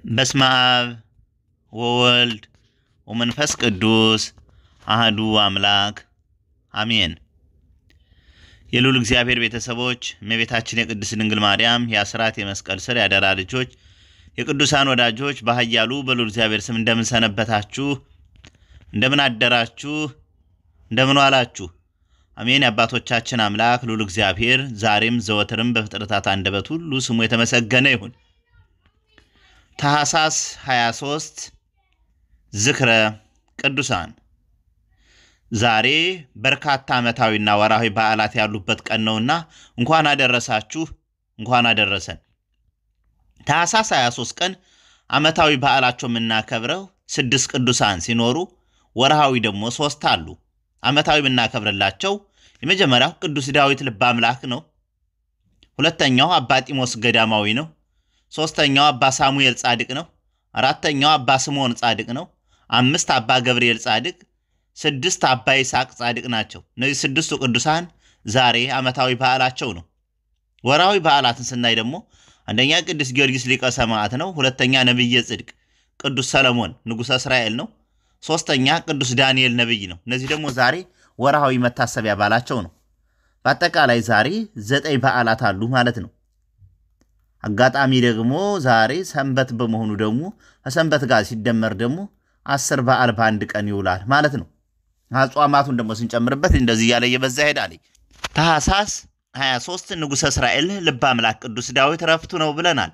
በስመ አብ ወወልድ ወመንፈስ ቅዱስ አሐዱ አምላክ አሜን። የልዑል እግዚአብሔር ቤተሰቦች እመቤታችን የቅድስት ድንግል ማርያም የአስራት የመስቀል ስር ያደራ ልጆች የቅዱሳን ወዳጆች በኃያሉ በልዑል እግዚአብሔር ስም እንደምን ሰነበታችሁ? እንደምን አደራችሁ? እንደምን ዋላችሁ? አሜን። የአባቶቻችን አምላክ ልዑል እግዚአብሔር ዛሬም ዘወትርም በፍጥረታት አንደበት ሁሉ ስሙ የተመሰገነ ይሁን። ታኅሳስ 23 ዝክረ ቅዱሳን። ዛሬ በርካታ ዓመታዊና ወርሃዊ በዓላት ያሉበት ቀን ነውና እንኳን አደረሳችሁ፣ እንኳን አደረሰን። ታኅሳስ 23 ቀን ዓመታዊ በዓላቸው የምናከብረው 6 ቅዱሳን ሲኖሩ ወርሃዊ ደግሞ 3 አሉ። ዓመታዊ የምናከብርላቸው የመጀመሪያው ቅዱስ ዳዊት ልበ አምላክ ነው። ሁለተኛው አባ ጢሞስ ገዳማዊ ነው። ሶስተኛው አባ ሳሙኤል ጻድቅ ነው። አራተኛው አባ ስምዖን ጻድቅ ነው። 5 አባ ገብርኤል ጻድቅ፣ 6 አባ ይስሐቅ ጻድቅ ናቸው። እነዚህ 6ቱ ቅዱሳን ዛሬ ዓመታዊ በዓላቸው ነው። ወርሃዊ በዓላትን ስናይ ደግሞ አንደኛ ቅዱስ ጊዮርጊስ ሊቀ ሰማዕት ነው። ሁለተኛ ነብየ ጽድቅ ቅዱስ ሰለሞን ንጉሠ እስራኤል ነው። ሶስተኛ ቅዱስ ዳንኤል ነብይ ነው። እነዚህ ደግሞ ዛሬ ወርሃዊ መታሰቢያ በዓላቸው ነው። በአጠቃላይ ዛሬ 9 በዓላት አሉ ማለት ነው። አጋጣሚ ደግሞ ዛሬ ሰንበት በመሆኑ ደግሞ ከሰንበት ጋር ሲደመር ደግሞ 10 በዓል በአንድ ቀን ይውላል ማለት ነው። አጽዋማቱን ደግሞ ስንጨምርበት እንደዚህ ያለ የበዛ ይሄዳል። ታኅሳስ 23 ንጉሠ እስራኤል ልበ አምላክ ቅዱስ ዳዊት ረፍቱ ነው ብለናል።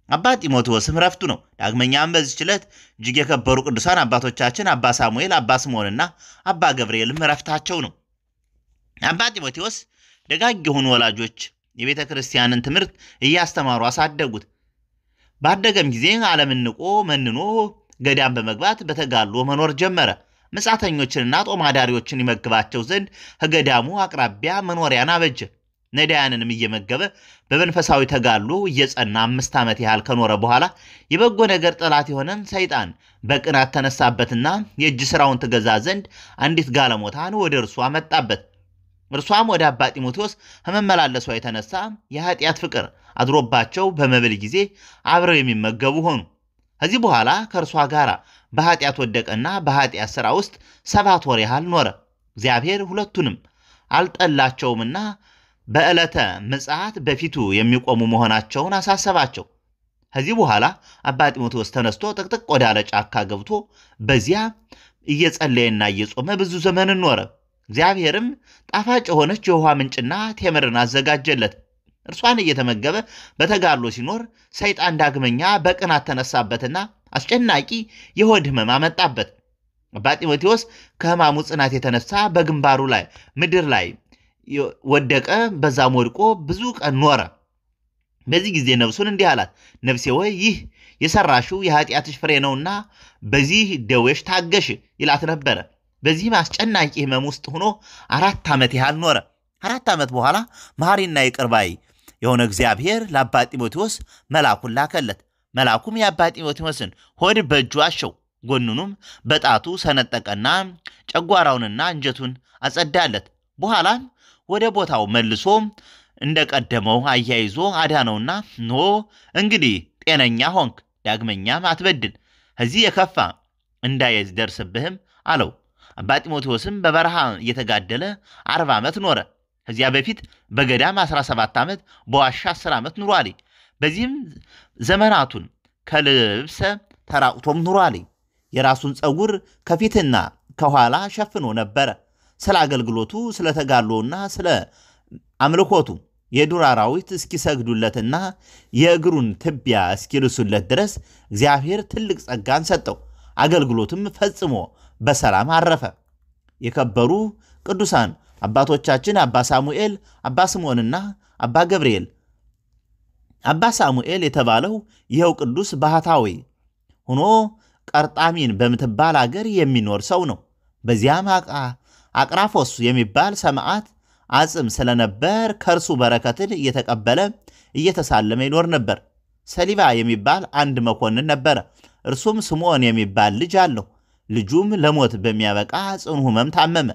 አባ ጢሞቴዎስም ረፍቱ ነው። ዳግመኛም በዚህች ዕለት እጅግ የከበሩ ቅዱሳን አባቶቻችን አባ ሳሙኤል፣ አባ ስምዖንና አባ ገብርኤልም ረፍታቸው ነው። አባ ጢሞቴዎስ ደጋግ የሆኑ ወላጆች የቤተ ክርስቲያንን ትምህርት እያስተማሩ አሳደጉት። ባደገም ጊዜ ዓለምን ንቆ መንኖ ገዳም በመግባት በተጋድሎ መኖር ጀመረ። መጻተኞችንና ጦም አዳሪዎችን ይመግባቸው ዘንድ ከገዳሙ አቅራቢያ መኖሪያን አበጀ። ነዳያንንም እየመገበ በመንፈሳዊ ተጋድሎ እየጸና 5 ዓመት ያህል ከኖረ በኋላ የበጎ ነገር ጠላት የሆነን ሰይጣን በቅናት ተነሳበትና የእጅ ሥራውን ትገዛ ዘንድ አንዲት ጋለሞታን ወደ እርሱ አመጣበት። እርሷም ወደ አባ ጢሞቴዎስ ከመመላለሷ የተነሳ የኃጢአት ፍቅር አድሮባቸው በመብል ጊዜ አብረው የሚመገቡ ሆኑ። ከዚህ በኋላ ከእርሷ ጋር በኃጢአት ወደቀና በኃጢአት ሥራ ውስጥ 7 ወር ያህል ኖረ። እግዚአብሔር ሁለቱንም አልጠላቸውምና በዕለተ ምጽአት በፊቱ የሚቆሙ መሆናቸውን አሳሰባቸው። ከዚህ በኋላ አባ ጢሞቴዎስ ተነስቶ ጥቅጥቅ ወዳለ ጫካ ገብቶ በዚያ እየጸለየና እየጾመ ብዙ ዘመን ኖረ። እግዚአብሔርም ጣፋጭ የሆነች የውሃ ምንጭና ቴምርን አዘጋጀለት። እርሷን እየተመገበ በተጋድሎ ሲኖር ሰይጣን ዳግመኛ በቅናት ተነሳበትና አስጨናቂ የሆድ ሕመም አመጣበት። አባ ጢሞቴዎስ ከሕማሙ ጽናት የተነሳ በግንባሩ ላይ ምድር ላይ ወደቀ። በዛም ወድቆ ብዙ ቀን ኖረ። በዚህ ጊዜ ነፍሱን እንዲህ አላት፣ ነፍሴ ወይ ይህ የሰራሽው የኃጢአትሽ ፍሬ ነውና በዚህ ደዌሽ ታገሽ ይላት ነበረ። በዚህም አስጨናቂ ሕመም ውስጥ ሆኖ 4 ዓመት ያህል ኖረ። 4 ዓመት በኋላ መሐሪና ይቅር ባይ የሆነ እግዚአብሔር ለአባ ጢሞቴዎስ መልአኩን ላከለት። መልአኩም የአባ ጢሞቴዎስን ሆድ በእጁ አሸው፣ ጎኑንም በጣቱ ሰነጠቀና ጨጓራውንና እንጀቱን አጸዳለት። በኋላም ወደ ቦታው መልሶ እንደቀደመው አያይዞ አዳነውና ኖ እንግዲህ ጤነኛ ሆንክ፣ ዳግመኛም አትበድል፣ ከዚህ የከፋ እንዳይደርስብህም አለው። አባ ጢሞቴዎስም በበረሃ እየተጋደለ 40 ዓመት ኖረ። ከዚያ በፊት በገዳም 17 ዓመት በዋሻ 10 ዓመት ኑሯል። በዚህም ዘመናቱን ከልብሰ ተራቁቶም ኑሯል። የራሱን ፀጉር ከፊትና ከኋላ ሸፍኖ ነበረ። ስለ አገልግሎቱ ስለ ተጋድሎና ስለ አምልኮቱ የዱር አራዊት እስኪሰግዱለትና የእግሩን ትቢያ እስኪልሱለት ድረስ እግዚአብሔር ትልቅ ጸጋን ሰጠው። አገልግሎትም ፈጽሞ በሰላም አረፈ። የከበሩ ቅዱሳን አባቶቻችን አባ ሳሙኤል፣ አባ ስምዖንና አባ ገብርኤል። አባ ሳሙኤል የተባለው ይኸው ቅዱስ ባህታዊ ሆኖ ቀርጣሚን በምትባል አገር የሚኖር ሰው ነው። በዚያም አቅራፎስ የሚባል ሰማዕት አጽም ስለነበር ከእርሱ በረከትን እየተቀበለ እየተሳለመ ይኖር ነበር። ሰሊባ የሚባል አንድ መኮንን ነበረ። እርሱም ስምዖን የሚባል ልጅ አለው። ልጁም ለሞት በሚያበቃ ጽኑ ሕመም ታመመ።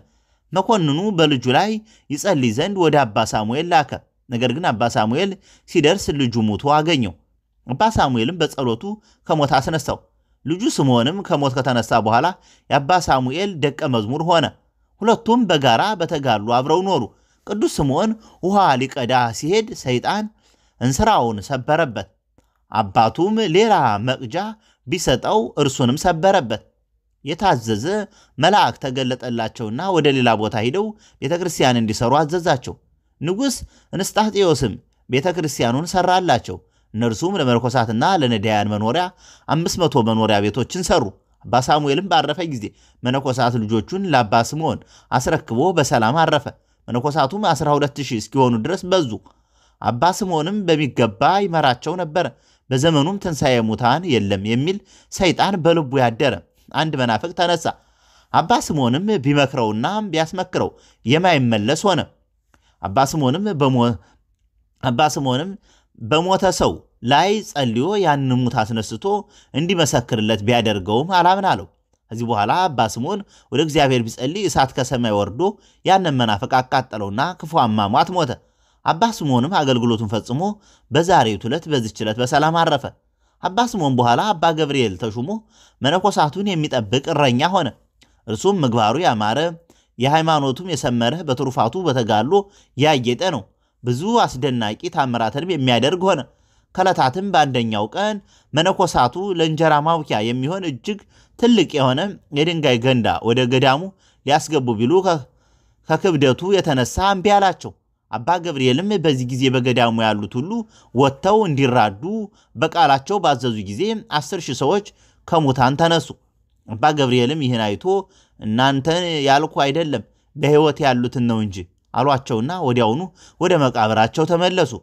መኮንኑ በልጁ ላይ ይጸልይ ዘንድ ወደ አባ ሳሙኤል ላከ። ነገር ግን አባ ሳሙኤል ሲደርስ ልጁ ሙቶ አገኘው። አባ ሳሙኤልም በጸሎቱ ከሞት አስነሳው። ልጁ ስምዖንም ከሞት ከተነሳ በኋላ የአባ ሳሙኤል ደቀ መዝሙር ሆነ። ሁለቱም በጋራ በተጋሉ አብረው ኖሩ። ቅዱስ ስምዖን ውሃ ሊቀዳ ሲሄድ ሰይጣን እንስራውን ሰበረበት። አባቱም ሌላ መቅጃ ቢሰጠው እርሱንም ሰበረበት። የታዘዘ መልአክ ተገለጠላቸውና ወደ ሌላ ቦታ ሄደው ቤተክርስቲያን እንዲሰሩ አዘዛቸው። ንጉሥ እንስጣጤዎስም ቤተክርስቲያኑን ሰራላቸው። እነርሱም ለመነኮሳትና ለነዳያን መኖሪያ 500 መኖሪያ ቤቶችን ሰሩ። አባ ሳሙኤልም ባረፈ ጊዜ መነኮሳት ልጆቹን ለአባ ስምዖን አስረክቦ በሰላም አረፈ። መነኮሳቱም 12000 እስኪሆኑ ድረስ በዙ። አባ ስምዖንም በሚገባ ይመራቸው ነበር። በዘመኑም ትንሣኤ ሙታን የለም የሚል ሰይጣን በልቡ ያደረ አንድ መናፍቅ ተነሳ። አባ ስምዖንም ቢመክረውና ቢያስመክረው የማይመለስ ሆነ። አባ ስምዖንም በሞተ ሰው ላይ ጸልዮ ያንን ሙት አስነስቶ እንዲመሰክርለት ቢያደርገውም አላምን አለው። ከዚህ በኋላ አባ ስምዖን ወደ እግዚአብሔር ቢጸልይ እሳት ከሰማይ ወርዶ ያንን መናፍቅ አቃጠለውና ክፉ አሟሟት ሞተ። አባ ስምዖንም አገልግሎቱን ፈጽሞ በዛሬቱ ዕለት በዚህች ዕለት በሰላም አረፈ። አባ ስምዖን በኋላ አባ ገብርኤል ተሹሞ መነኮሳቱን የሚጠብቅ እረኛ ሆነ። እርሱም ምግባሩ ያማረ የሃይማኖቱም የሰመረ በትሩፋቱ በተጋድሎ ያጌጠ ነው። ብዙ አስደናቂ ታምራትንም የሚያደርግ ሆነ። ከዕለታትም በአንደኛው ቀን መነኮሳቱ ለእንጀራ ማውኪያ የሚሆን እጅግ ትልቅ የሆነ የድንጋይ ገንዳ ወደ ገዳሙ ሊያስገቡ ቢሉ ከክብደቱ የተነሳ እምቢ አላቸው። አባ ገብርኤልም በዚህ ጊዜ በገዳሙ ያሉት ሁሉ ወጥተው እንዲራዱ በቃላቸው ባዘዙ ጊዜ 10,000 ሰዎች ከሙታን ተነሱ። አባ ገብርኤልም ይህን አይቶ እናንተን ያልኩ አይደለም በሕይወት ያሉትን ነው እንጂ አሏቸውና ወዲያውኑ ወደ መቃብራቸው ተመለሱ።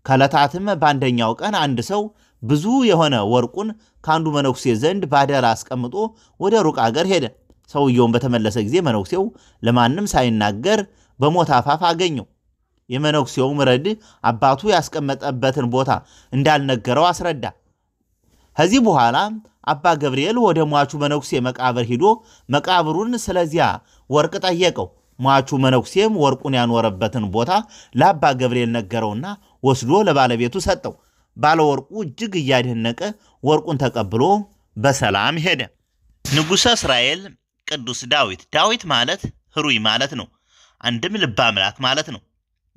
ከዕለታትም በአንደኛው ቀን አንድ ሰው ብዙ የሆነ ወርቁን ከአንዱ መነኩሴ ዘንድ ባደራ አስቀምጦ ወደ ሩቅ አገር ሄደ። ሰውየውን በተመለሰ ጊዜ መነኩሴው ለማንም ሳይናገር በሞት አፋፍ አገኘው። የመነኩሴውም ረድ አባቱ ያስቀመጠበትን ቦታ እንዳልነገረው አስረዳ። ከዚህ በኋላ አባ ገብርኤል ወደ ሟቹ መነኩሴ መቃብር ሂዶ መቃብሩን ስለዚያ ወርቅ ጠየቀው። ሟቹ መነኩሴም ወርቁን ያኖረበትን ቦታ ለአባ ገብርኤል ነገረውና ወስዶ ለባለቤቱ ሰጠው። ባለወርቁ እጅግ እያደነቀ ወርቁን ተቀብሎ በሰላም ሄደ። ንጉሠ እስራኤል ቅዱስ ዳዊት። ዳዊት ማለት ህሩይ ማለት ነው። አንድም ልበ አምላክ ማለት ነው።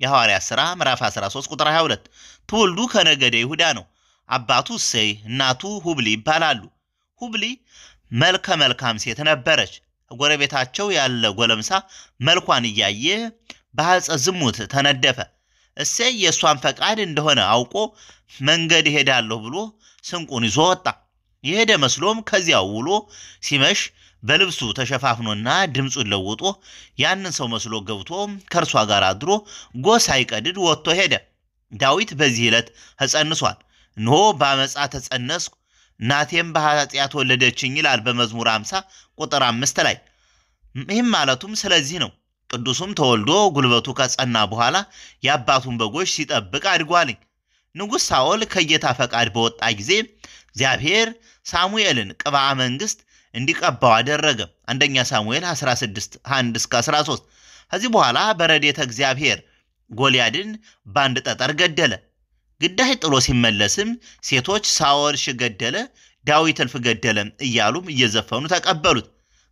የሐዋርያት ሥራ ምዕራፍ 13 ቁጥር 22። ትውልዱ ከነገደ ይሁዳ ነው። አባቱ እሰይ እናቱ ሁብሊ ይባላሉ። ሁብሊ መልከ መልካም ሴት ነበረች። ጎረቤታቸው ያለ ጎለምሳ መልኳን እያየ በሐፀ ዝሙት ተነደፈ። እሰይ የእሷን ፈቃድ እንደሆነ አውቆ መንገድ ይሄዳለሁ ብሎ ስንቁን ይዞ ወጣ። የሄደ መስሎም ከዚያው ውሎ ሲመሽ በልብሱ ተሸፋፍኖና ድምፁን ለውጦ ያንን ሰው መስሎ ገብቶ ከእርሷ ጋር አድሮ ጎህ ሳይቀድድ ወጥቶ ሄደ። ዳዊት በዚህ ዕለት ተጸንሷል። እንሆ በአመፃ ተጸነስኩ እናቴም በኃጢአት ወለደችኝ ይላል በመዝሙር 50 ቁጥር 5 ላይ። ይህም ማለቱም ስለዚህ ነው። ቅዱሱም ተወልዶ ጉልበቱ ከጸና በኋላ የአባቱን በጎች ሲጠብቅ አድጓልኝ። ንጉሥ ሳኦል ከጌታ ፈቃድ በወጣ ጊዜ እግዚአብሔር ሳሙኤልን ቅብአ መንግሥት እንዲቀባው አደረገ። አንደኛ ሳሙኤል 16:1-13። ከዚህ በኋላ በረድኤተ እግዚአብሔር ጎልያድን በአንድ ጠጠር ገደለ። ግዳይ ጥሎ ሲመለስም ሴቶች ሳኦል ገደለ፣ ዳዊት እልፍ ገደለ እያሉም እየዘፈኑ ተቀበሉት።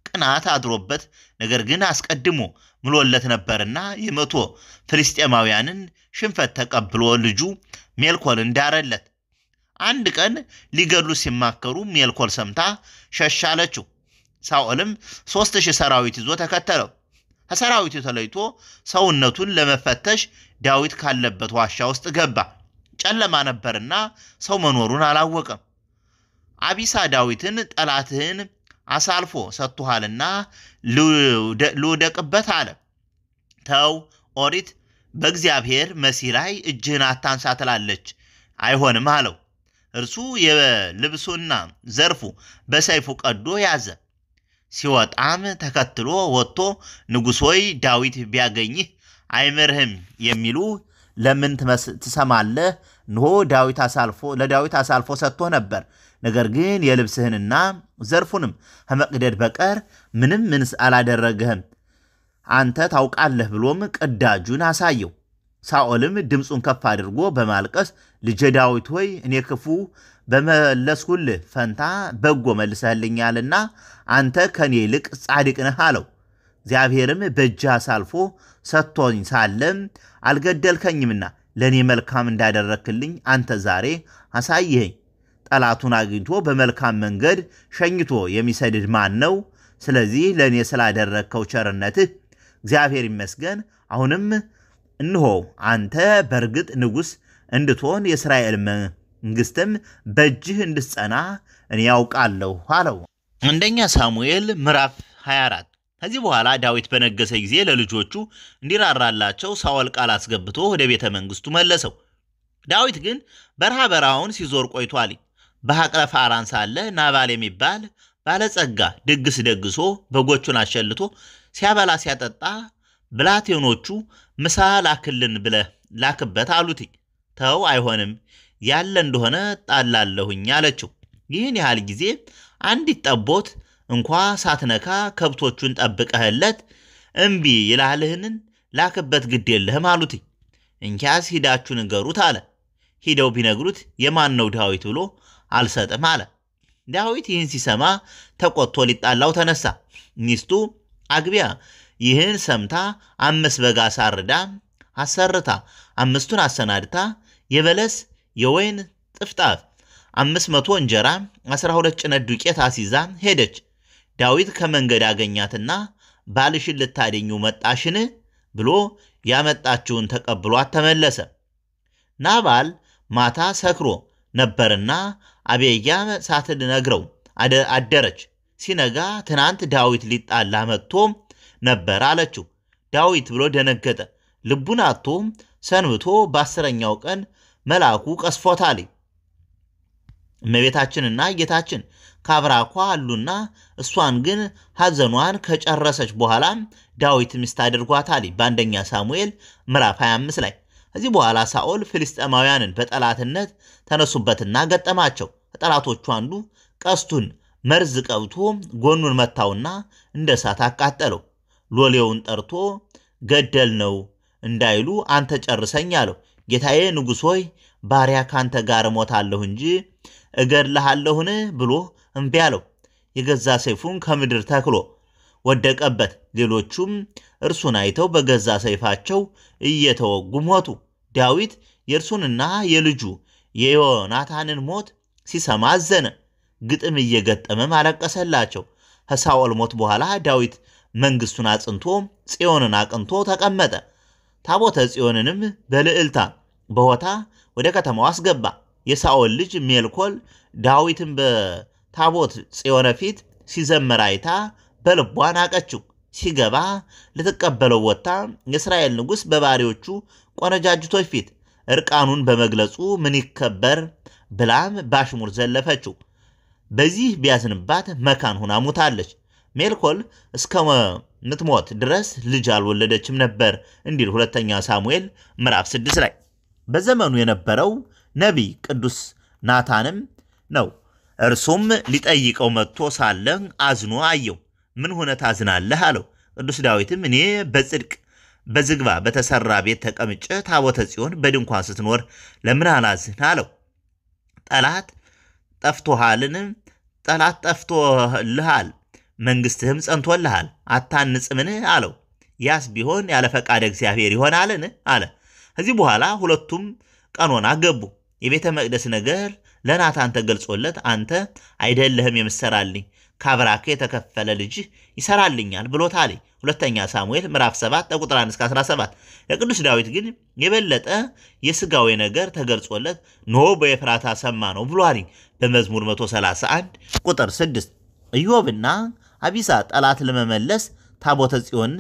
ቅናት አድሮበት ነገር ግን አስቀድሞ ምሎለት ነበርና የመቶ ፍልስጤማውያንን ሽንፈት ተቀብሎ ልጁ ሜልኮል እንዳረለት። አንድ ቀን ሊገድሉ ሲማከሩ ሜልኮል ሰምታ ሸሻለችው። ሳኦልም 3000 ሰራዊት ይዞ ተከተለው። ከሰራዊቱ ተለይቶ ሰውነቱን ለመፈተሽ ዳዊት ካለበት ዋሻ ውስጥ ገባ። ጨለማ ነበርና ሰው መኖሩን አላወቀም። አቢሳ ዳዊትን ጠላትህን አሳልፎ ሰጥቷልና ልውደቅበት አለ። ተው ኦሪት በእግዚአብሔር መሲህ ላይ እጅህን አታንሳ ትላለች፣ አይሆንም አለው። እርሱ የልብሱና ዘርፉ በሰይፉ ቀዶ ያዘ። ሲወጣም ተከትሎ ወጥቶ ንጉሥ ሆይ ዳዊት ቢያገኝህ አይምርህም የሚሉ ለምን ትሰማለህ? እንሆ ለዳዊት አሳልፎ ሰጥቶ ነበር። ነገር ግን የልብስህንና ዘርፉንም ከመቅደድ በቀር ምንስ አላደረገህም አንተ ታውቃለህ ብሎም ቅዳጁን አሳየው። ሳኦልም ድምፁን ከፍ አድርጎ በማልቀስ ልጄ ዳዊት ሆይ እኔ ክፉ በመለስሁልህ ፈንታ በጎ መልሰህልኛልና አንተ ከኔ ይልቅ ጻድቅ ነህ አለው። እግዚአብሔርም በእጅህ አሳልፎ ሰጥቶኝ ሳለም አልገደልከኝምና ለእኔ መልካም እንዳደረክልኝ አንተ ዛሬ አሳይኸኝ። ጠላቱን አግኝቶ በመልካም መንገድ ሸኝቶ የሚሰድድ ማን ነው? ስለዚህ ለእኔ ስላደረግከው ቸርነትህ እግዚአብሔር ይመስገን። አሁንም እንሆ አንተ በእርግጥ ንጉሥ እንድትሆን የእስራኤል መንግሥትም በእጅህ እንድትጸና እኔ ያውቃለሁ አለው። አንደኛ ሳሙኤል ምዕራፍ 24። ከዚህ በኋላ ዳዊት በነገሰ ጊዜ ለልጆቹ እንዲራራላቸው ሳኦል ቃል አስገብቶ ወደ ቤተ መንግሥቱ መለሰው። ዳዊት ግን በረሃውን ሲዞር ቆይቷል። በሐቅለ ፋራን ሳለ ናባል የሚባል ባለጸጋ ድግስ ደግሶ በጎቹን አሸልቶ ሲያበላ ሲያጠጣ ብላቴኖቹ ምሳ ላክልን ብለህ ላክበት አሉት። ተው አይሆንም፣ ያለ እንደሆነ ጣላለሁኝ አለችው። ይህን ያህል ጊዜ አንዲት ጠቦት እንኳ ሳትነካ ከብቶቹን ጠብቀህለት እምቢ ይላልህንን ላክበት ግድ የለህም አሉት። እንኪያስ ሂዳችሁ ንገሩት አለ። ሂደው ቢነግሩት የማን ነው ዳዊት ብሎ አልሰጥም አለ። ዳዊት ይህን ሲሰማ ተቆጥቶ ሊጣላው ተነሳ። ሚስቱ አግቢያ ይህን ሰምታ 5 በግ አሳርዳ አሰርታ 5ቱን አሰናድታ የበለስ የወይን ጥፍጣፍ 500 እንጀራ 12 ጭነት ዱቄት አሲዛ ሄደች። ዳዊት ከመንገድ አገኛትና ባልሽን ልታደኙ መጣሽን ብሎ ያመጣችውን ተቀብሏት ተመለሰ። ናባል ማታ ሰክሮ ነበርና አቤያ ሳትነግረው አደረች። ሲነጋ ትናንት ዳዊት ሊጣላ መጥቶ ነበር አለችው። ዳዊት ብሎ ደነገጠ። ልቡን አጥቶ ሰንብቶ በ10ኛው ቀን መልአኩ ቀስፎታል። እመቤታችንና ጌታችን ካብራኳ አሉና እሷን ግን ሐዘኗን ከጨረሰች በኋላ ዳዊት ሚስት አድርጓታል። በአንደኛ ሳሙኤል ምዕራፍ 25 ላይ። ከዚህ በኋላ ሳኦል ፍልስጤማውያንን በጠላትነት ተነሱበትና ገጠማቸው። ጠላቶቹ አንዱ ቀስቱን መርዝ ቀብቶ ጎኑን መታውና እንደ እሳት አቃጠለው። ሎሌውን ጠርቶ ገደል ነው እንዳይሉ አንተ ጨርሰኝ አለው። ጌታዬ ንጉሥ ሆይ ባሪያ ካንተ ጋር ሞታለሁ እንጂ እገድልሃለሁን ብሎ እምቢ አለው። የገዛ ሰይፉን ከምድር ተክሎ ወደቀበት። ሌሎቹም እርሱን አይተው በገዛ ሰይፋቸው እየተወጉ ሞቱ። ዳዊት የእርሱንና የልጁ የዮናታንን ሞት ሲሰማ አዘነ። ግጥም እየገጠመም አለቀሰላቸው። ከሳኦል ሞት በኋላ ዳዊት መንግሥቱን አጽንቶ ጽዮንን አቅንቶ ተቀመጠ። ታቦተ ጽዮንንም በልዕልታ በሆታ ወደ ከተማው አስገባ። የሳኦል ልጅ ሜልኮል ዳዊትን በታቦት ጽዮን ፊት ሲዘምር አይታ በልቧ ናቀችው። ሲገባ ልትቀበለው ወጥታ የእስራኤል ንጉሥ በባሪዎቹ ቆነጃጅቶች ፊት እርቃኑን በመግለጹ ምን ይከበር ብላም ባሽሙር ዘለፈችው። በዚህ ቢያዝንባት መካን ሆና ሞታለች። ሜልኮል እስከምትሞት ድረስ ልጅ አልወለደችም ነበር እንዲል ሁለተኛ ሳሙኤል ምዕራፍ 6 ላይ። በዘመኑ የነበረው ነቢይ ቅዱስ ናታንም ነው። እርሱም ሊጠይቀው መጥቶ ሳለ አዝኖ አየው። ምን ሆነ ታዝናለህ አለው። ቅዱስ ዳዊትም እኔ በጽድቅ በዝግባ በተሰራ ቤት ተቀምጬ ታቦተ ጽዮን በድንኳን ስትኖር ለምን አላዝን አለው። ጠላት ጠፍቶልሃል፣ መንግሥትህም ጸንቶልሃል፣ አታንጽምን አለው። ያስ ቢሆን ያለ ፈቃድ እግዚአብሔር ይሆናልን አለ። ከዚህ በኋላ ሁለቱም ቀኖና ገቡ። የቤተ መቅደስ ነገር ለናታን ተገልጾለት አንተ አይደለህም የምሰራልኝ ካብራክ የተከፈለ ልጅህ ይሰራልኛል ብሎታል። ሁለተኛ ሳሙኤል ምዕራፍ 7 ቁጥር 1 እስከ 17። ለቅዱስ ዳዊት ግን የበለጠ የሥጋዊ ነገር ተገልጾለት ኖ በኤፍራታ ሰማ ነው ብሏል። በመዝሙር 131 ቁጥር 6 ኢዮብና አቢሳ ጠላት ለመመለስ ታቦተ ጽዮን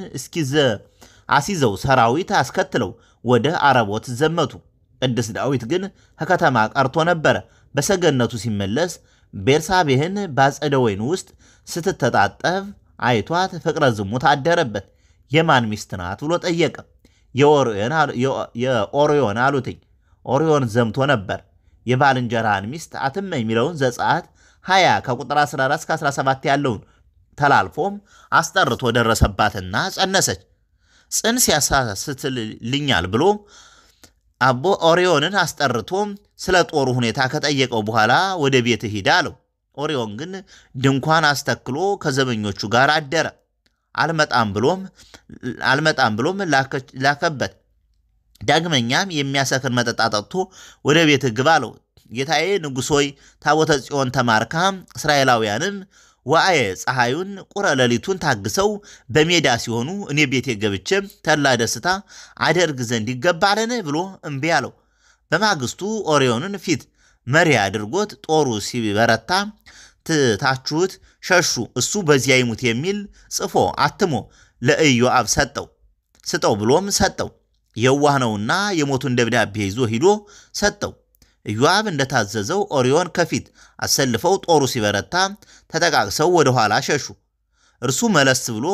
አሲዘው ሰራዊት አስከትለው ወደ አረቦት ዘመቱ። ቅዱስ ዳዊት ግን ከከተማ ቀርቶ ነበረ። በሰገነቱ ሲመለስ ቤርሳቤህን ባጸደ ወይን ውስጥ ስትተጣጠብ አይቷት ፍቅረ ዝሙት አደረበት። የማን ሚስት ናት ብሎ ጠየቀ። የኦርዮን አሉትኝ። ኦርዮን ዘምቶ ነበር። የባልንጀራህን ሚስት አትመኝ የሚለውን ዘጸአት 20 ከቁጥር 14 እስከ 17 ያለውን ተላልፎም አስጠርቶ ደረሰባትና ጸነሰች። ጽንስ ያሳስትልኛል ብሎ አቦ ኦሪዮንን አስጠርቶ ስለ ጦሩ ሁኔታ ከጠየቀው በኋላ ወደ ቤት ሂድ አለው። ኦሪዮን ግን ድንኳን አስተክሎ ከዘበኞቹ ጋር አደረ። አልመጣም ብሎም ላከበት። ዳግመኛም የሚያሰክር መጠጥ አጠጥቶ ወደ ቤት ግባ አለው። ጌታዬ ንጉሥ ሆይ ታቦተ ጽዮን ተማርካ እስራኤላውያንም ዋዕየ ፀሐዩን ቁረ ሌሊቱን ታግሰው በሜዳ ሲሆኑ እኔ ቤቴ ገብቼ ተላ ደስታ አደርግ ዘንድ ይገባልን ብሎ እምቢ አለው። በማግስቱ ኦሪዮንን ፊት መሪ አድርጎት ጦሩ ሲበረታ ትታችሁት ሸሹ፣ እሱ በዚያ ይሙት የሚል ጽፎ አትሞ ለኢዮአብ ስጠው ብሎም ሰጠው። የዋህ ነውና የሞቱን ደብዳቤ ይዞ ሂዶ ሰጠው። ኢዮአብ እንደታዘዘው ኦሪዮን ከፊት አሰልፈው ጦሩ ሲበረታ ተጠቃቅሰው ወደ ኋላ ሸሹ። እርሱ መለስ ብሎ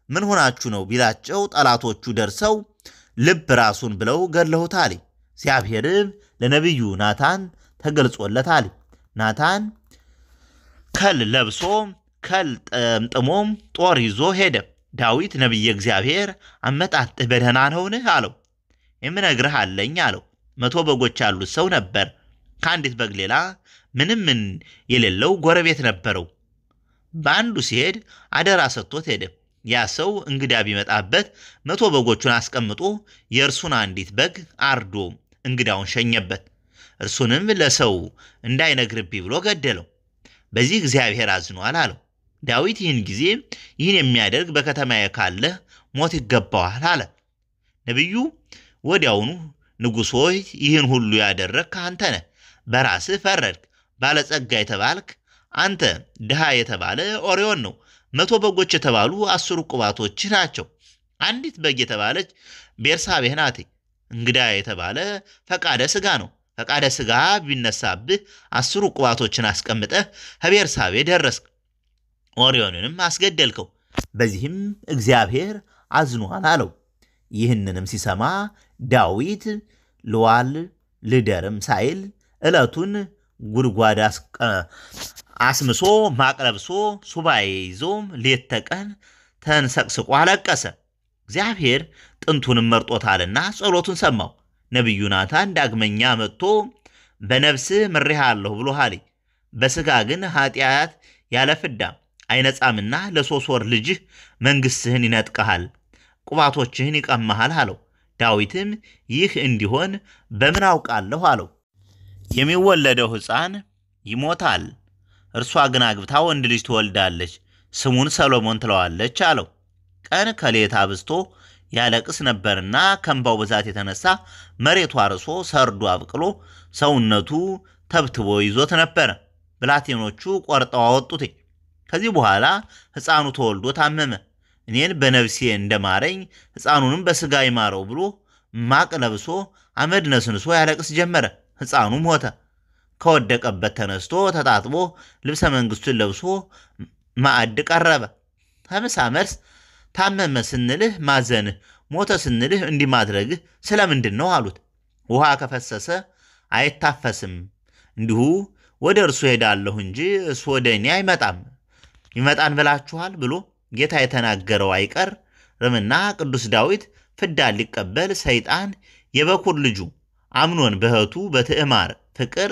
ምን ሆናችሁ ነው ቢላቸው ጠላቶቹ ደርሰው ልብ ራሱን ብለው ገድለውታል። እግዚአብሔርም ለነቢዩ ናታን ተገልጾለታል። ናታን ከል ለብሶ ከል ጠምጥሞ ጦር ይዞ ሄደ። ዳዊት ነቢየ እግዚአብሔር አመጣጥህ በደህና ነውን አለው። የምነግርህ አለኝ አለው። 100 በጎች ያሉት ሰው ነበር። ከአንዲት በግ ሌላ ምንም የሌለው ጎረቤት ነበረው። በአንዱ ሲሄድ አደራ ሰጥቶት ሄደ። ያ ሰው እንግዳ ቢመጣበት 100 በጎቹን አስቀምጦ የእርሱን አንዲት በግ አርዶ እንግዳውን ሸኘበት። እርሱንም ለሰው እንዳይነግርብኝ ብሎ ገደለው። በዚህ እግዚአብሔር አዝኗል አለው። ዳዊት ይህን ጊዜ ይህን የሚያደርግ በከተማዬ ካለ ሞት ይገባዋል አለ። ነቢዩ ወዲያውኑ ንጉሥ ሆይ ይህን ሁሉ ያደረግክ አንተ ነህ፣ በራስህ ፈረድክ። ባለጸጋ የተባልክ አንተ፣ ድሃ የተባለ ኦሪዮን ነው። 100 በጎች የተባሉ 10 ቁባቶች ናቸው። አንዲት በግ የተባለች ቤርሳቤህ ናት። እንግዳ የተባለ ፈቃደ ሥጋ ነው። ፈቃደ ሥጋ ቢነሳብህ 10 ቁባቶችን አስቀምጠህ ከቤርሳቤ ደረስክ፣ ኦሪዮንንም አስገደልከው። በዚህም እግዚአብሔር አዝኗል አለው። ይህንንም ሲሰማ ዳዊት ልዋል ልደርም ሳይል ዕለቱን ጉድጓድ አስምሶ ማቅ ለብሶ ሱባኤ ይዞ ሌት ተቀን ተንሰቅስቆ አለቀሰ። እግዚአብሔር ጥንቱንም መርጦታልና ጸሎቱን ሰማው። ነቢዩ ናታን ዳግመኛ መጥቶ በነፍስህ ምሬሃለሁ ብሎሃል፣ በሥጋ ግን ኃጢአት ያለ ፍዳ አይነጻምና ለ3 ወር ልጅህ መንግሥትህን ይነጥቀሃል፣ ቁባቶችህን ይቀማሃል አለው። ዳዊትም ይህ እንዲሆን በምን አውቃለሁ አለው። የሚወለደው ሕፃን ይሞታል፣ እርሷ ግን አግብታ ወንድ ልጅ ትወልዳለች፣ ስሙን ሰሎሞን ትለዋለች አለው። ቀን ከሌት አብዝቶ ያለቅስ ነበርና ከእንባው ብዛት የተነሳ መሬቱ አርሶ ሰርዶ አብቅሎ ሰውነቱ ተብትቦ ይዞት ነበረ። ብላቴኖቹ ቆርጠው አወጡት። ከዚህ በኋላ ሕፃኑ ተወልዶ ታመመ። እኔን በነፍሴ እንደማረኝ ሕፃኑንም በሥጋ ይማረው ብሎ ማቅ ለብሶ አመድ ነስንሶ ያለቅስ ጀመረ። ሕፃኑ ሞተ። ከወደቀበት ተነስቶ ተጣጥቦ ልብሰ መንግሥቱን ለብሶ ማዕድ ቀረበ። ከምሳ መልስ ታመመ ስንልህ ማዘንህ፣ ሞተ ስንልህ እንዲህ ማድረግህ ስለምንድን ነው አሉት። ውሃ ከፈሰሰ አይታፈስም፣ እንዲሁ ወደ እርሱ ሄዳለሁ እንጂ እሱ ወደ እኔ አይመጣም። ይመጣን ብላችኋል ብሎ ጌታ የተናገረው አይቀርምና ቅዱስ ዳዊት ፍዳን ሊቀበል ሰይጣን የበኩር ልጁ አምኖን በእህቱ በትዕማር ፍቅር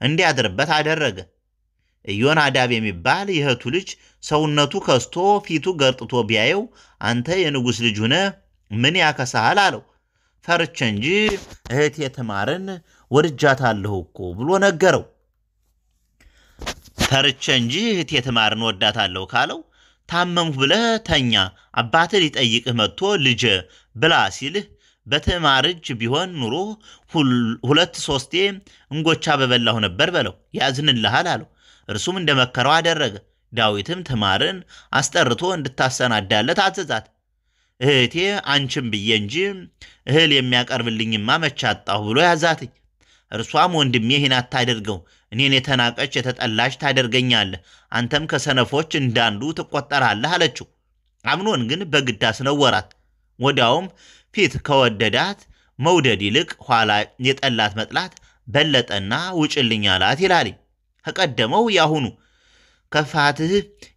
እንዲያድርበት አደረገ። ኢዮናዳብ የሚባል የእህቱ ልጅ ሰውነቱ ከስቶ ፊቱ ገርጥቶ ቢያየው አንተ የንጉሥ ልጅ ሆነህ ምን ያከሳሃል አለው። ፈርቼ እንጂ እህቴ ትዕማርን ወድጃታለሁ እኮ ብሎ ነገረው። ፈርቼ እንጂ እህቴ ትዕማርን ወዳታለሁ ካለው ታመምሁ ብለህ ተኛ፣ አባትህ ሊጠይቅህ መጥቶ ልጄ ብላ ሲልህ በትዕማር እጅ ቢሆን ኑሮ 2-3 እንጎቻ በበላሁ ነበር በለው፣ ያዝንልሃል አለው። እርሱም እንደመከረው አደረገ። ዳዊትም ትዕማርን አስጠርቶ እንድታሰናዳለት አዘዛት። እህቴ አንቺም ብዬ እንጂ እህል የሚያቀርብልኝማ መቼ አጣሁ ብሎ ያዛትኝ። እርሷም ወንድሜ ይህን አታደርገው፣ እኔን የተናቀች የተጠላች ታደርገኛለህ፣ አንተም ከሰነፎች እንዳንዱ ትቆጠራለህ አለችው። አምኖን ግን በግድ አስነወራት። ወዲያውም ፊት ከወደዳት መውደድ ይልቅ ኋላ የጠላት መጥላት በለጠና ውጭልኝ አላት ይላል። ከቀደመው ያሁኑ ከፋትህ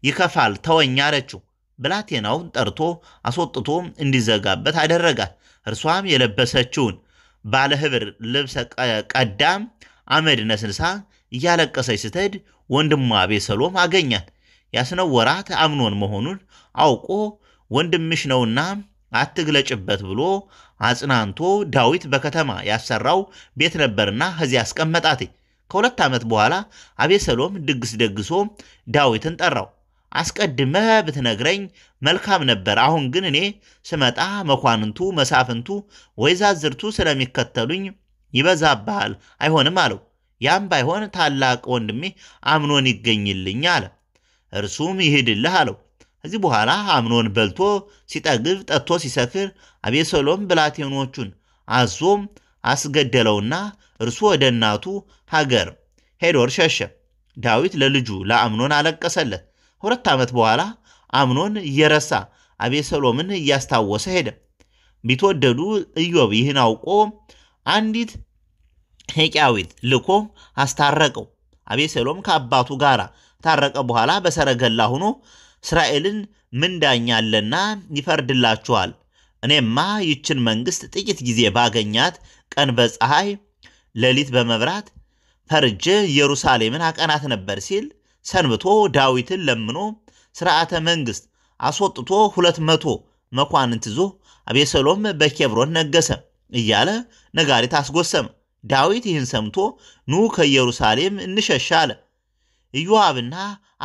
ይከፋል ተወኝ አለችው። ብላቴናውን ጠርቶ አስወጥቶ እንዲዘጋበት አደረጋት። እርሷም የለበሰችውን ባለ ህብር ልብሰ ቀዳም አመድ ነስንሳ እያለቀሰች ስትሄድ ወንድሟ አቤሴሎም አገኛት። ያስነወራት አምኖን መሆኑን አውቆ ወንድምሽ ነውና አትግለጭበት ብሎ አጽናንቶ ዳዊት በከተማ ያሰራው ቤት ነበርና ከዚያ አስቀመጣት። ከ2 ዓመት በኋላ አቤሴሎም ድግስ ደግሶ ዳዊትን ጠራው። አስቀድመህ ብትነግረኝ መልካም ነበር፣ አሁን ግን እኔ ስመጣ መኳንንቱ መሳፍንቱ ወይዛዝርቱ ስለሚከተሉኝ ይበዛብሃል፣ አይሆንም አለው። ያም ባይሆን ታላቅ ወንድሜ አምኖን ይገኝልኝ አለ። እርሱም ይሂድልህ አለው። ከዚህ በኋላ አምኖን በልቶ ሲጠግብ ጠጥቶ ሲሰክር አቤሴሎም ብላቴኖቹን አዞም አስገደለውና እርሱ ወደ እናቱ ሀገር ሄዶ ሸሸ። ዳዊት ለልጁ ለአምኖን አለቀሰለት። 2 ዓመት በኋላ አምኖን እየረሳ አቤሴሎምን እያስታወሰ ሄደ። ቢትወደዱ ኢዮብ ይህን አውቆ አንዲት ሄቂያዊት ልኮ አስታረቀው። አቤሴሎም ከአባቱ ጋር ታረቀ በኋላ በሰረገላ ሆኖ እስራኤልን ምን ዳኛ አለና ይፈርድላችኋል? እኔማ ይችን መንግስት ጥቂት ጊዜ ባገኛት ቀን በፀሐይ ሌሊት በመብራት ፈርጄ ኢየሩሳሌምን አቀናት ነበር ሲል ሰንብቶ ዳዊትን ለምኖ ሥርዓተ መንግስት አስወጥቶ 200 መኳንንት ይዞ አቤሴሎም በኬብሮን ነገሰ እያለ ነጋሪት አስጎሰመ። ዳዊት ይህን ሰምቶ ኑ ከኢየሩሳሌም እንሸሽ አለ። ኢዮአብና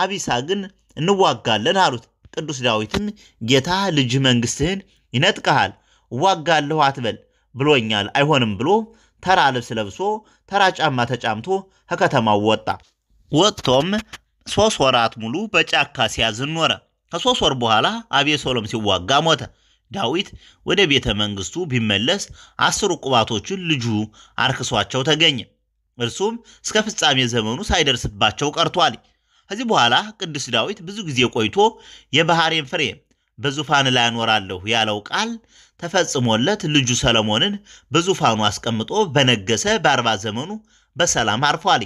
አቢሳ ግን እንዋጋለን አሉት። ቅዱስ ዳዊትም ጌታ ልጅ መንግስትህን ይነጥቀሃል፣ እዋጋለሁ አትበል ብሎኛል፣ አይሆንም ብሎ ተራ ልብስ ለብሶ ተራ ጫማ ተጫምቶ ከከተማው ወጣ። ወጥቶም 3 ወራት ሙሉ በጫካ ሲያዝን ኖረ። ከ3 ወር በኋላ አቤሴሎም ሲዋጋ ሞተ። ዳዊት ወደ ቤተ መንግስቱ ቢመለስ 10 ቁባቶችን ልጁ አርክሷቸው ተገኘ። እርሱም እስከ ፍጻሜ ዘመኑ ሳይደርስባቸው ቀርቷል። ከዚህ በኋላ ቅዱስ ዳዊት ብዙ ጊዜ ቆይቶ የባህሬን ፍሬ በዙፋን ላይ አኖራለሁ ያለው ቃል ተፈጽሞለት ልጁ ሰሎሞንን በዙፋኑ አስቀምጦ በነገሰ በ40 ዘመኑ በሰላም አርፏል።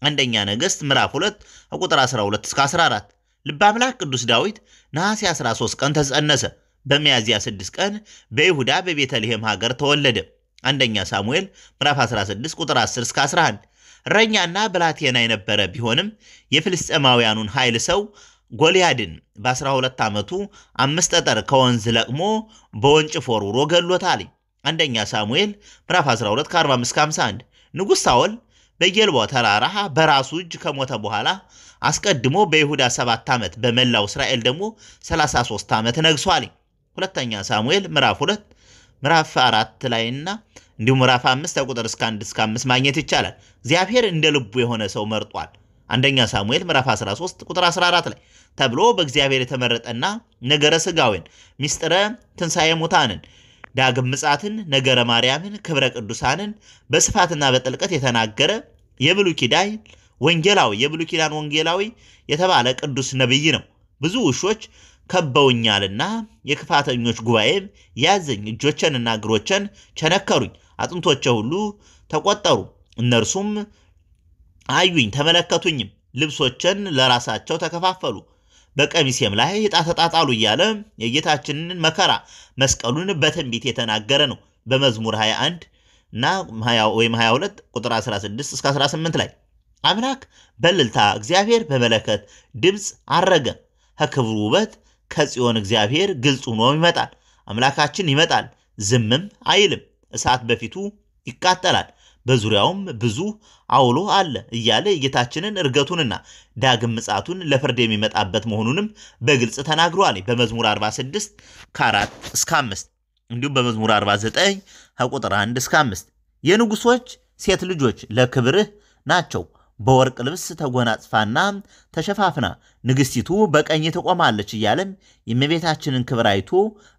አንደኛ ነገሥት ምዕራፍ 2 ቁጥር 12 እስከ 14። ልበ አምላክ ቅዱስ ዳዊት ነሐሴ 13 ቀን ተጸነሰ። በሚያዝያ 6 ቀን በይሁዳ በቤተልሔም ሀገር ተወለደ። አንደኛ ሳሙኤል ምዕራፍ 16 ቁጥር 10 እስከ 11። እረኛና ብላቴና የነበረ ቢሆንም የፍልስጤማውያኑን ኃይል ሰው ጎልያድን በ12 ዓመቱ 5 ጠጠር ከወንዝ ለቅሞ በወንጭፍ ወርውሮ ገሎታል። አንደኛ ሳሙኤል ምዕራፍ 12 ከ45 እስከ 51። ንጉሥ ሳኦል በጌልቦ ተራራ በራሱ እጅ ከሞተ በኋላ አስቀድሞ በይሁዳ 7 ዓመት በመላው እስራኤል ደግሞ 33 ዓመት ነግሷል። ሁለተኛ ሳሙኤል ምዕራፍ 2 ምዕራፍ 4 ላይና እንዲሁም ምዕራፍ 5 ቁጥር እስከ 1 እስከ 5 ማግኘት ይቻላል። እግዚአብሔር እንደ ልቡ የሆነ ሰው መርጧል። አንደኛ ሳሙኤል ምዕራፍ 13 ቁጥር 14 ላይ ተብሎ በእግዚአብሔር የተመረጠና ነገረ ሥጋዌን ሚስጥረ ትንሣኤ ሙታንን ዳግም ምጽአትን ነገረ ማርያምን ክብረ ቅዱሳንን በስፋትና በጥልቀት የተናገረ የብሉይ ኪዳን ወንጌላዊ የተባለ ቅዱስ ነብይ ነው። ብዙ ውሾች ከበውኛልና የክፋተኞች ጉባኤም ያዘኝ፣ እጆቼንና እግሮቼን ቸነከሩኝ፣ አጥንቶቼ ሁሉ ተቆጠሩ። እነርሱም አዩኝ ተመለከቱኝም፣ ልብሶቼን ለራሳቸው ተከፋፈሉ፣ በቀሚሴም ላይ ዕጣ ተጣጣሉ እያለ የጌታችንን መከራ መስቀሉን በትንቢት የተናገረ ነው። በመዝሙር 21 እና 22 ቁጥር 16 እስከ 18 ላይ አምላክ በእልልታ እግዚአብሔር በመለከት ድምፅ አረገ። ከክብሩ ውበት ከጽዮን እግዚአብሔር ግልጽ ሆኖ ይመጣል። አምላካችን ይመጣል፣ ዝምም አይልም። እሳት በፊቱ ይቃጠላል፣ በዙሪያውም ብዙ አውሎ አለ እያለ የጌታችንን እርገቱንና ዳግም ምጽአቱን ለፍርድ የሚመጣበት መሆኑንም በግልጽ ተናግሯል። በመዝሙር 46 ከ4 እስከ 5 እንዲሁም በመዝሙር 49 ከቁጥር 1 እስከ 5 የንጉሶች ሴት ልጆች ለክብርህ ናቸው፣ በወርቅ ልብስ ተጎናጽፋና ተሸፋፍና ንግስቲቱ በቀኝ ትቆማለች እያለም የእመቤታችንን ክብር አይቶ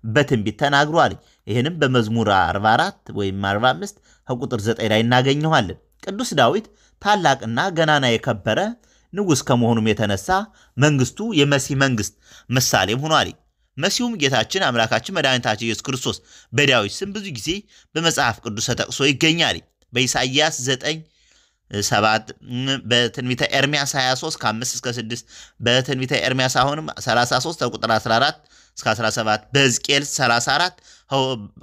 በትንቢት ተናግሯል። ይህንም በመዝሙር 44 ወይም 45 ከቁጥር 9 ላይ እናገኘዋለን። ቅዱስ ዳዊት ታላቅና ገናና የከበረ ንጉሥ ከመሆኑም የተነሳ መንግስቱ የመሲህ መንግስት ምሳሌም ሆኗል። መሲሁም ጌታችን አምላካችን መድኃኒታችን ኢየሱስ ክርስቶስ በዳዊት ስም ብዙ ጊዜ በመጽሐፍ ቅዱስ ተጠቅሶ ይገኛል። በኢሳይያስ 9:7 በትንቢተ ኤርምያስ 23 ከ5 እስከ 6 በትንቢተ ኤርምያስ አሁንም 33 ቁጥር 14 እስከ 17 በሕዝቅኤል 34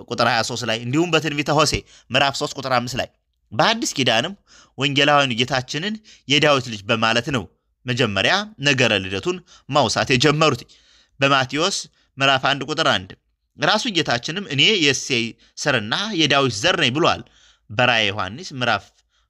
ቁጥር 23 ላይ እንዲሁም በትንቢተ ሆሴዕ ምዕራፍ 3 ቁጥር 5 ላይ በአዲስ ኪዳንም ወንጌላውያኑ ጌታችንን የዳዊት ልጅ በማለት ነው መጀመሪያ ነገረ ልደቱን ማውሳት የጀመሩት። በማቴዎስ ምዕራፍ 1 ቁጥር 1 ራሱ ጌታችንም እኔ የእሴይ ሥርና የዳዊት ዘር ነኝ ብሏል። በራእየ ዮሐንስ ምዕራፍ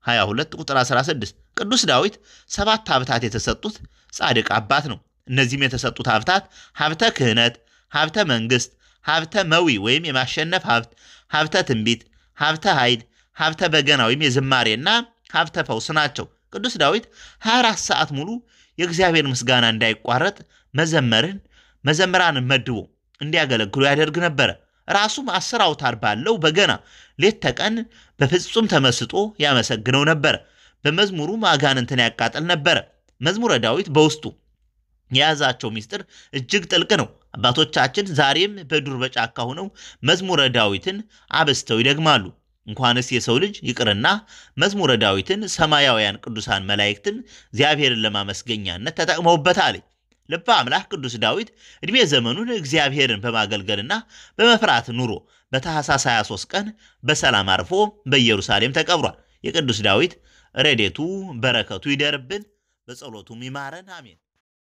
22 ቁጥር 16 ቅዱስ ዳዊት 7 ሀብታት የተሰጡት ጻድቅ አባት ነው። እነዚህም የተሰጡት ሀብታት ሀብተ ክህነት፣ ሀብተ መንግስት፣ ሀብተ መዊ ወይም የማሸነፍ ሀብት፣ ሀብተ ትንቢት፣ ሀብተ ኃይል፣ ሀብተ በገና ወይም የዝማሬና ሀብተ ፈውስ ናቸው። ቅዱስ ዳዊት 24 ሰዓት ሙሉ የእግዚአብሔር ምስጋና እንዳይቋረጥ መዘምራንን መድቦ እንዲያገለግሉ ያደርግ ነበረ። ራሱም 10 አውታር ባለው በገና ሌት ተቀን በፍጹም ተመስጦ ያመሰግነው ነበረ። በመዝሙሩም አጋንንትን ያቃጥል ነበረ። መዝሙረ ዳዊት በውስጡ የያዛቸው ምስጢር እጅግ ጥልቅ ነው። አባቶቻችን ዛሬም በዱር በጫካ ሆነው መዝሙረ ዳዊትን አበስተው ይደግማሉ። እንኳንስ የሰው ልጅ ይቅርና መዝሙረ ዳዊትን ሰማያውያን ቅዱሳን መላእክትን እግዚአብሔርን ለማመስገኛነት ተጠቅመውበታል። ልበ አምላክ ቅዱስ ዳዊት ዕድሜ ዘመኑን እግዚአብሔርን በማገልገልና በመፍራት ኑሮ በታኅሳስ 23 ቀን በሰላም አርፎ በኢየሩሳሌም ተቀብሯል። የቅዱስ ዳዊት ረድኤቱ በረከቱ ይደርብን፣ በጸሎቱም ይማረን፣ አሜን።